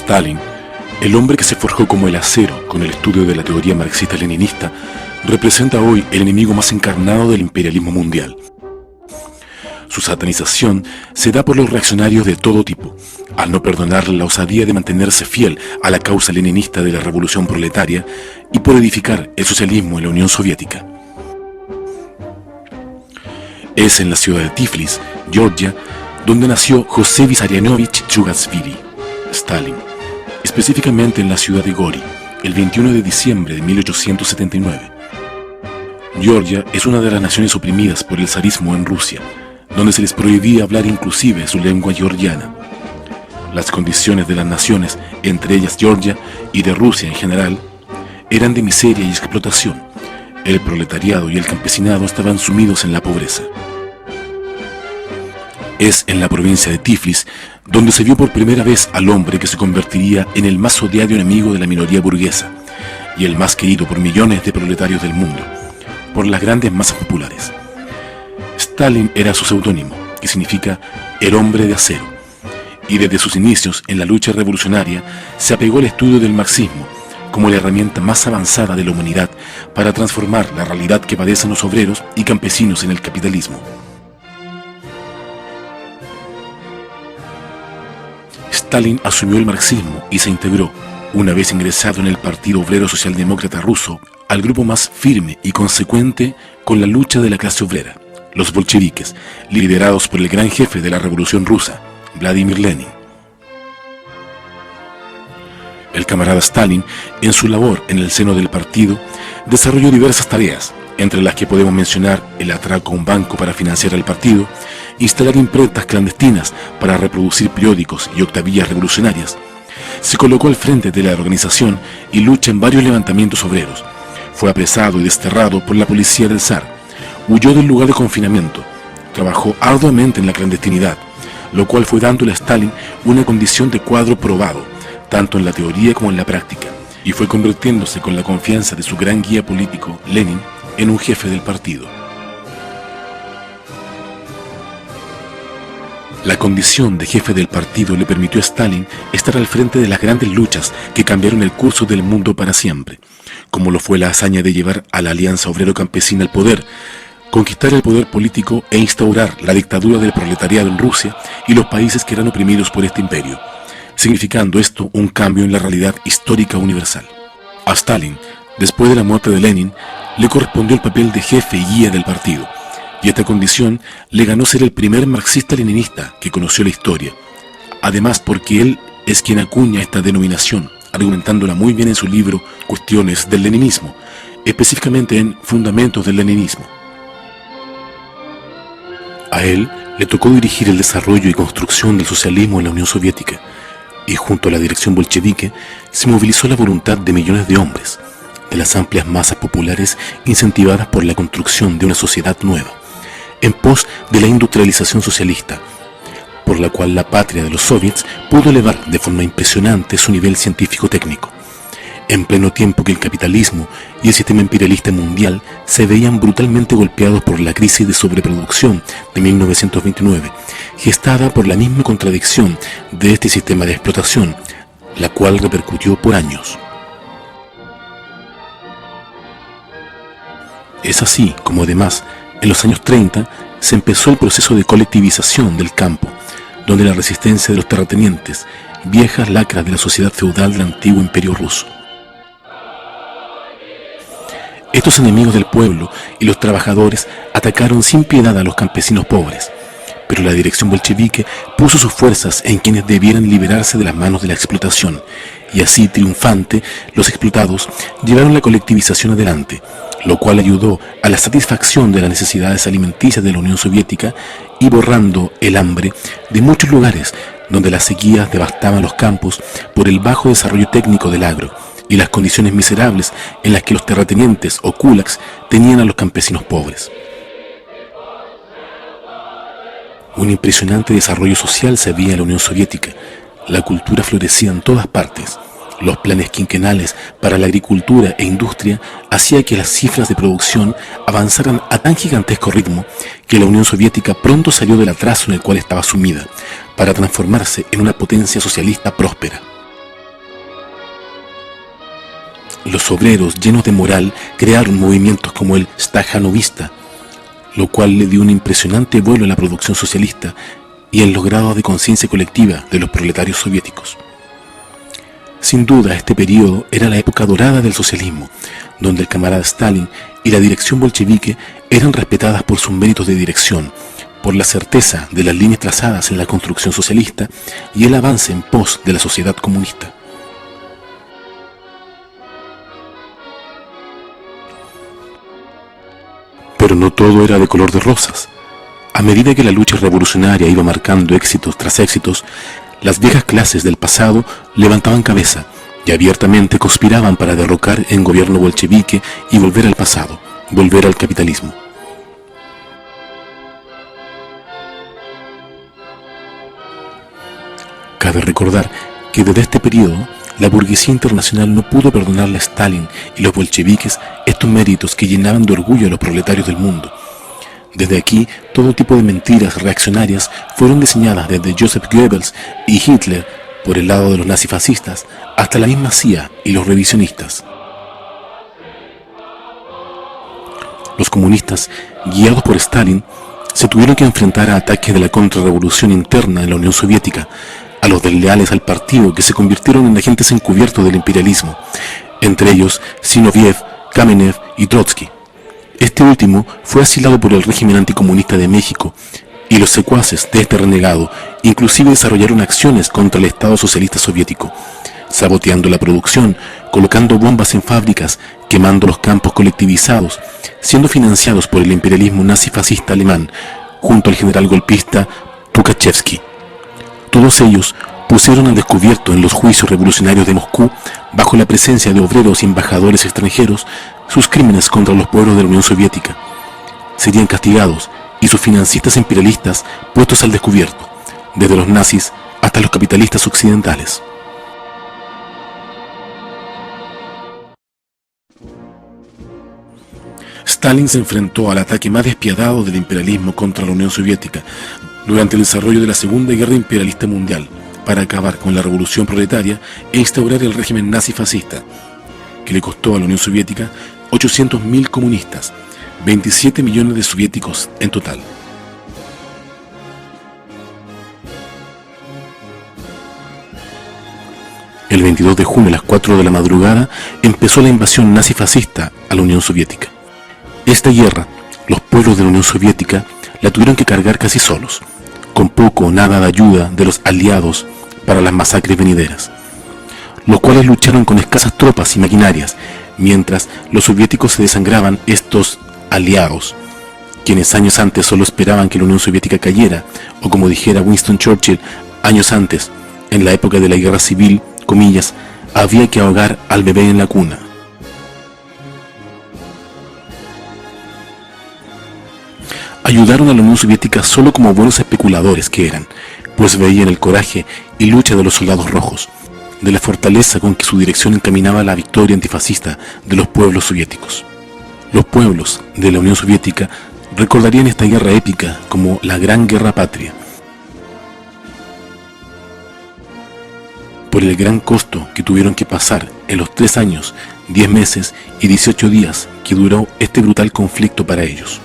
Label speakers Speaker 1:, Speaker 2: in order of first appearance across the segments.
Speaker 1: Stalin, el hombre que se forjó como el acero con el estudio de la teoría marxista-leninista, representa hoy el enemigo más encarnado del imperialismo mundial. Su satanización se da por los reaccionarios de todo tipo, al no perdonar la osadía de mantenerse fiel a la causa leninista de la revolución proletaria y por edificar el socialismo en la Unión Soviética. Es en la ciudad de Tiflis, Georgia, donde nació José Vissarionovich Chugashvili, Stalin, específicamente en la ciudad de Gori, el 21 de diciembre de 1879. Georgia es una de las naciones oprimidas por el zarismo en Rusia, donde se les prohibía hablar inclusive su lengua georgiana. Las condiciones de las naciones, entre ellas Georgia y de Rusia en general, eran de miseria y explotación. El proletariado y el campesinado estaban sumidos en la pobreza. Es en la provincia de Tiflis donde se vio por primera vez al hombre que se convertiría en el más odiado enemigo de la minoría burguesa y el más querido por millones de proletarios del mundo, por las grandes masas populares. Stalin era su seudónimo, que significa el hombre de acero, y desde sus inicios en la lucha revolucionaria se apegó al estudio del marxismo como la herramienta más avanzada de la humanidad para transformar la realidad que padecen los obreros y campesinos en el capitalismo. Stalin asumió el marxismo y se integró, una vez ingresado en el Partido Obrero Socialdemócrata Ruso, al grupo más firme y consecuente con la lucha de la clase obrera, los bolcheviques, liderados por el gran jefe de la Revolución Rusa, Vladimir Lenin. El camarada Stalin, en su labor en el seno del partido, desarrolló diversas tareas, entre las que podemos mencionar el atraco a un banco para financiar el partido, instalar imprentas clandestinas para reproducir periódicos y octavillas revolucionarias. Se colocó al frente de la organización y lucha en varios levantamientos obreros. Fue apresado y desterrado por la policía del zar. Huyó del lugar de confinamiento. Trabajó arduamente en la clandestinidad, lo cual fue dándole a Stalin una condición de cuadro probado, tanto en la teoría como en la práctica, y fue convirtiéndose con la confianza de su gran guía político, Lenin, en un jefe del partido. La condición de jefe del partido le permitió a Stalin estar al frente de las grandes luchas que cambiaron el curso del mundo para siempre, como lo fue la hazaña de llevar a la Alianza Obrero-Campesina al poder, conquistar el poder político e instaurar la dictadura del proletariado en Rusia y los países que eran oprimidos por este imperio, significando esto un cambio en la realidad histórica universal. A Stalin, después de la muerte de Lenin, le correspondió el papel de jefe y guía del partido, y esta condición le ganó ser el primer marxista-leninista que conoció la historia, además porque él es quien acuña esta denominación, argumentándola muy bien en su libro Cuestiones del Leninismo, específicamente en Fundamentos del Leninismo. A él le tocó dirigir el desarrollo y construcción del socialismo en la Unión Soviética, y junto a la dirección bolchevique se movilizó la voluntad de millones de hombres, de las amplias masas populares incentivadas por la construcción de una sociedad nueva, en pos de la industrialización socialista, por la cual la patria de los soviets pudo elevar de forma impresionante su nivel científico-técnico, en pleno tiempo que el capitalismo y el sistema imperialista mundial se veían brutalmente golpeados por la crisis de sobreproducción de 1929, gestada por la misma contradicción de este sistema de explotación, la cual repercutió por años. Es así como además, en los años 30, se empezó el proceso de colectivización del campo, donde la resistencia de los terratenientes, viejas lacras de la sociedad feudal del antiguo imperio ruso. Estos enemigos del pueblo y los trabajadores atacaron sin piedad a los campesinos pobres, pero la dirección bolchevique puso sus fuerzas en quienes debieran liberarse de las manos de la explotación, y así triunfante, los explotados llevaron la colectivización adelante, lo cual ayudó a la satisfacción de las necesidades alimenticias de la Unión Soviética y borrando el hambre de muchos lugares donde las sequías devastaban los campos por el bajo desarrollo técnico del agro y las condiciones miserables en las que los terratenientes o kulaks tenían a los campesinos pobres. Un impresionante desarrollo social se veía en la Unión Soviética. La cultura florecía en todas partes. Los planes quinquenales para la agricultura e industria hacían que las cifras de producción avanzaran a tan gigantesco ritmo que la Unión Soviética pronto salió del atraso en el cual estaba sumida, para transformarse en una potencia socialista próspera. Los obreros, llenos de moral, crearon movimientos como el Stajanovista, lo cual le dio un impresionante vuelo a la producción socialista y en los grados de conciencia colectiva de los proletarios soviéticos. Sin duda, este periodo era la época dorada del socialismo, donde el camarada Stalin y la dirección bolchevique eran respetadas por sus méritos de dirección, por la certeza de las líneas trazadas en la construcción socialista y el avance en pos de la sociedad comunista. Pero no todo era de color de rosas. A medida que la lucha revolucionaria iba marcando éxitos tras éxitos, las viejas clases del pasado levantaban cabeza y abiertamente conspiraban para derrocar el gobierno bolchevique y volver al pasado, volver al capitalismo. Cabe recordar que desde este periodo, la burguesía internacional no pudo perdonarle a Stalin y los bolcheviques estos méritos que llenaban de orgullo a los proletarios del mundo. Desde aquí, todo tipo de mentiras reaccionarias fueron diseñadas desde Joseph Goebbels y Hitler por el lado de los nazifascistas hasta la misma CIA y los revisionistas. Los comunistas, guiados por Stalin, se tuvieron que enfrentar a ataques de la contrarrevolución interna en la Unión Soviética, a los desleales al partido que se convirtieron en agentes encubiertos del imperialismo, entre ellos Zinoviev, Kamenev y Trotsky. Este último fue asilado por el régimen anticomunista de México y los secuaces de este renegado inclusive desarrollaron acciones contra el Estado Socialista Soviético, saboteando la producción, colocando bombas en fábricas, quemando los campos colectivizados, siendo financiados por el imperialismo nazi-fascista alemán, junto al general golpista Tukhachevsky. Todos ellos pusieron al descubierto en los juicios revolucionarios de Moscú, bajo la presencia de obreros y embajadores extranjeros, sus crímenes contra los pueblos de la Unión Soviética. Serían castigados y sus financistas imperialistas puestos al descubierto, desde los nazis hasta los capitalistas occidentales. Stalin se enfrentó al ataque más despiadado del imperialismo contra la Unión Soviética durante el desarrollo de la Segunda Guerra Imperialista Mundial, para acabar con la revolución proletaria e instaurar el régimen nazi-fascista, que le costó a la Unión Soviética 800.000 comunistas, 27 millones de soviéticos en total. El 22 de junio a las 4 de la madrugada empezó la invasión nazi-fascista a la Unión Soviética. Esta guerra, los pueblos de la Unión Soviética la tuvieron que cargar casi solos, con poco o nada de ayuda de los aliados para las masacres venideras, los cuales lucharon con escasas tropas y maquinarias, mientras los soviéticos se desangraban estos aliados, quienes años antes solo esperaban que la Unión Soviética cayera, o como dijera Winston Churchill años antes, en la época de la guerra civil, comillas, había que ahogar al bebé en la cuna. Ayudaron a la Unión Soviética solo como buenos especuladores que eran, pues veían el coraje y lucha de los soldados rojos, de la fortaleza con que su dirección encaminaba la victoria antifascista de los pueblos soviéticos. Los pueblos de la Unión Soviética recordarían esta guerra épica como la Gran Guerra Patria, por el gran costo que tuvieron que pasar en los 3 años, 10 meses y 18 días que duró este brutal conflicto para ellos.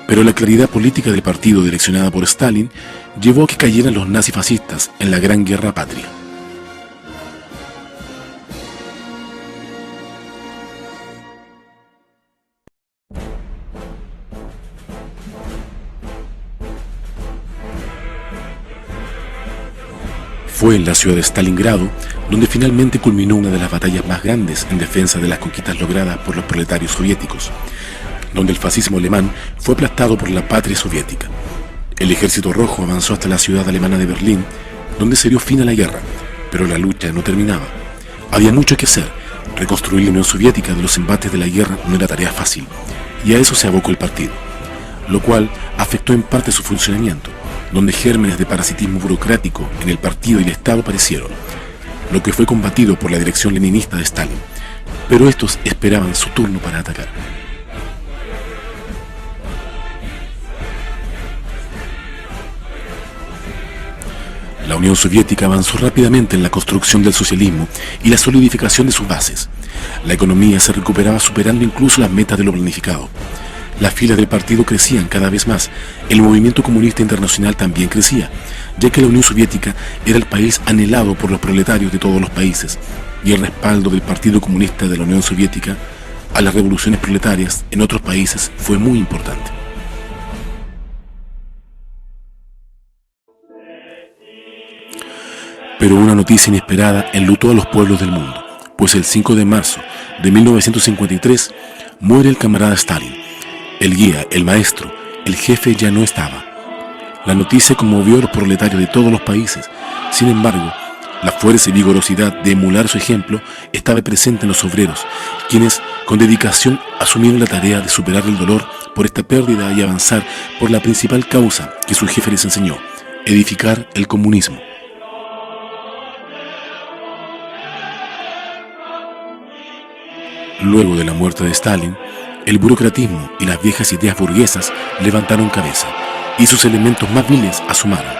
Speaker 1: Pero la claridad política del partido direccionada por Stalin llevó a que cayeran los nazifascistas en la Gran Guerra Patria. Fue en la ciudad de Stalingrado donde finalmente culminó una de las batallas más grandes en defensa de las conquistas logradas por los proletarios soviéticos, donde el fascismo alemán fue aplastado por la patria soviética. El ejército rojo avanzó hasta la ciudad alemana de Berlín, donde se dio fin a la guerra, pero la lucha no terminaba. Había mucho que hacer. Reconstruir la Unión Soviética de los embates de la guerra no era tarea fácil, y a eso se abocó el partido, lo cual afectó en parte su funcionamiento, donde gérmenes de parasitismo burocrático en el partido y el Estado aparecieron, lo que fue combatido por la dirección leninista de Stalin, pero estos esperaban su turno para atacar. La Unión Soviética avanzó rápidamente en la construcción del socialismo y la solidificación de sus bases. La economía se recuperaba superando incluso las metas de lo planificado. Las filas del partido crecían cada vez más. El movimiento comunista internacional también crecía, ya que la Unión Soviética era el país anhelado por los proletarios de todos los países, y el respaldo del Partido Comunista de la Unión Soviética a las revoluciones proletarias en otros países fue muy importante. Pero una noticia inesperada enlutó a los pueblos del mundo, pues el 5 de marzo de 1953 muere el camarada Stalin. El guía, el maestro, el jefe ya no estaba. La noticia conmovió a los proletarios de todos los países. Sin embargo, la fuerza y vigorosidad de emular su ejemplo estaba presente en los obreros, quienes con dedicación asumieron la tarea de superar el dolor por esta pérdida y avanzar por la principal causa que su jefe les enseñó: edificar el comunismo. Luego de la muerte de Stalin, el burocratismo y las viejas ideas burguesas levantaron cabeza, y sus elementos más viles asomaron.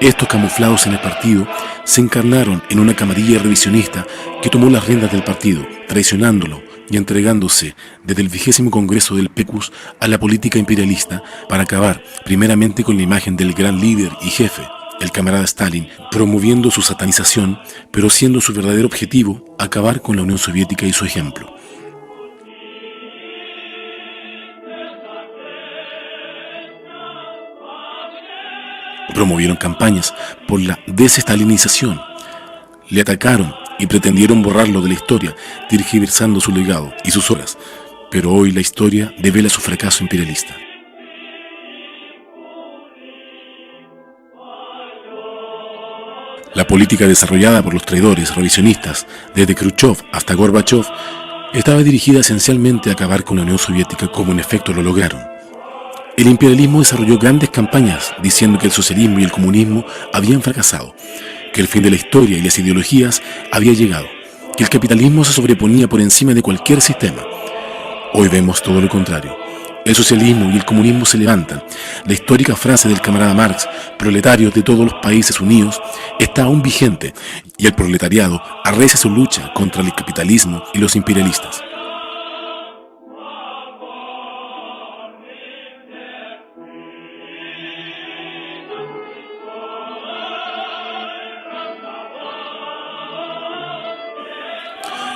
Speaker 1: Estos camuflados en el partido se encarnaron en una camarilla revisionista que tomó las riendas del partido, traicionándolo y entregándose desde el 20º Congreso del PECUS a la política imperialista para acabar primeramente con la imagen del gran líder y jefe, el camarada Stalin, promoviendo su satanización, pero siendo su verdadero objetivo acabar con la Unión Soviética y su ejemplo. Promovieron campañas por la desestalinización. Le atacaron y pretendieron borrarlo de la historia, tergiversando su legado y sus obras, pero hoy la historia devela su fracaso imperialista. La política desarrollada por los traidores revisionistas, desde Khrushchev hasta Gorbachev, estaba dirigida esencialmente a acabar con la Unión Soviética, como en efecto lo lograron. El imperialismo desarrolló grandes campañas diciendo que el socialismo y el comunismo habían fracasado, que el fin de la historia y las ideologías había llegado, que el capitalismo se sobreponía por encima de cualquier sistema. Hoy vemos todo lo contrario. El socialismo y el comunismo se levantan. La histórica frase del camarada Marx, proletarios de todos los países unidos, está aún vigente, y el proletariado arrecia su lucha contra el capitalismo y los imperialistas.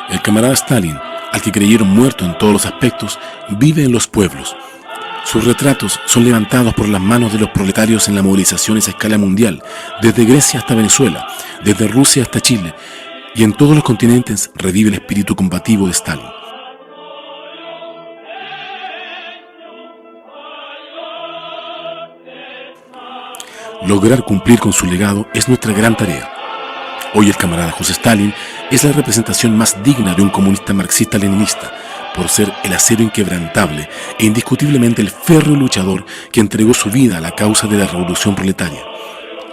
Speaker 1: El camarada Stalin, al que creyeron muerto en todos los aspectos, vive en los pueblos. Sus retratos son levantados por las manos de los proletarios en las movilizaciones a escala mundial, desde Grecia hasta Venezuela, desde Rusia hasta Chile, y en todos los continentes revive el espíritu combativo de Stalin. Lograr cumplir con su legado es nuestra gran tarea. Hoy el camarada José Stalin es la representación más digna de un comunista marxista-leninista, por ser el acero inquebrantable e indiscutiblemente el férreo luchador que entregó su vida a la causa de la revolución proletaria.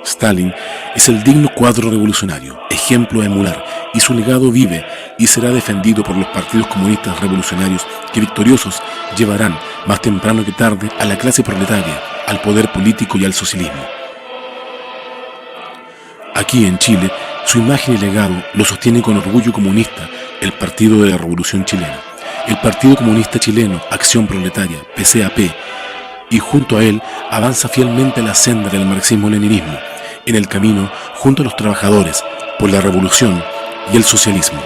Speaker 1: Stalin es el digno cuadro revolucionario, ejemplo a emular, y su legado vive y será defendido por los partidos comunistas revolucionarios que, victoriosos, llevarán más temprano que tarde a la clase proletaria, al poder político y al socialismo. Aquí en Chile, su imagen y legado lo sostiene con orgullo comunista el Partido de la Revolución Chilena, el Partido Comunista Chileno, Acción Proletaria, PCAP, y junto a él avanza fielmente la senda del marxismo-leninismo, en el camino junto a los trabajadores por la revolución y el socialismo.